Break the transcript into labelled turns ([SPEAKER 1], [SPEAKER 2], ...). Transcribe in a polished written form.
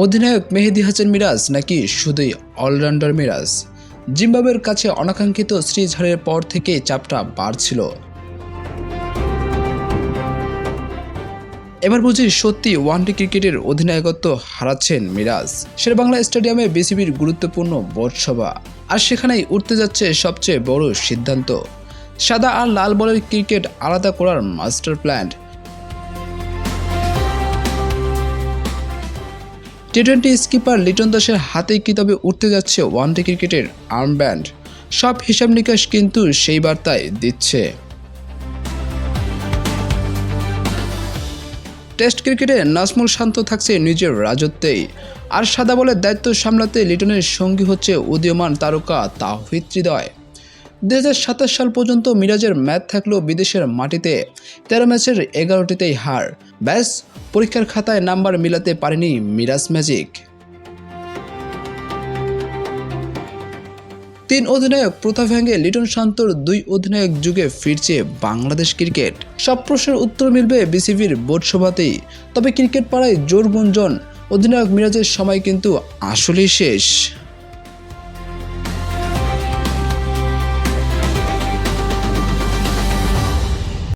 [SPEAKER 1] অধিনায়ক মেহেদী হাসান মিরাজ নাকি শুধুই অলরাউন্ডার মিরাজ? জিম্বাবুয়ের কাছে অনাকাঙ্ক্ষিত সিরিজ হারের পর থেকে চাপটা বাড়ছিল। এবার বুঝি সত্যি ওয়ানডে ক্রিকেটের অধিনায়কত্ব হারাচ্ছেন মিরাজ। শেরেবাংলা স্টেডিয়ামে বিসিবির গুরুত্বপূর্ণ বোর্ড সভা, আর সেখানেই উঠতে যাচ্ছে সবচেয়ে বড় সিদ্ধান্ত, সাদা আর লাল বলের ক্রিকেট আলাদা করার মাস্টার প্ল্যান। টি-20 স্কিপার লিটন দাসের হাতেই কি তবে উঠতে যাচ্ছে ওয়ানডে ক্রিকেটের আর্মব্যান্ড? সব হিসাব নিকাশ কিন্তু সেই বার্তায় দিচ্ছে। টেস্ট ক্রিকেটে নাজমুল শান্ত থাকছে নিজের রাজত্বেই, আর সাদা বলের দায়িত্ব সামলাতে লিটনের সঙ্গী হচ্ছে উদীয়মান তারকা তাওহিদ হৃদয়। 2027 সাল পর্যন্ত মিরাজের ম্যাচ থাকলেও বিদেশের মাটিতে 13 ম্যাচের 11টিতেই হার। ব্যাস, পরীক্ষার খাতায় নাম্বার মিলাতে পারেনি মিরাজ ম্যাজিক। 3 অধিনায়ক প্রথা ভেঙে লিটন শান্তর 2 অধিনায়ক যুগে ফিরছে বাংলাদেশ ক্রিকেট। সব প্রশ্নের উত্তর মিলবে বিসিবির বোর্ড সভাতেই। তবে ক্রিকেট পাড়ায় জোর গুঞ্জন, অধিনায়ক মিরাজের সময় কিন্তু আসলেই শেষ।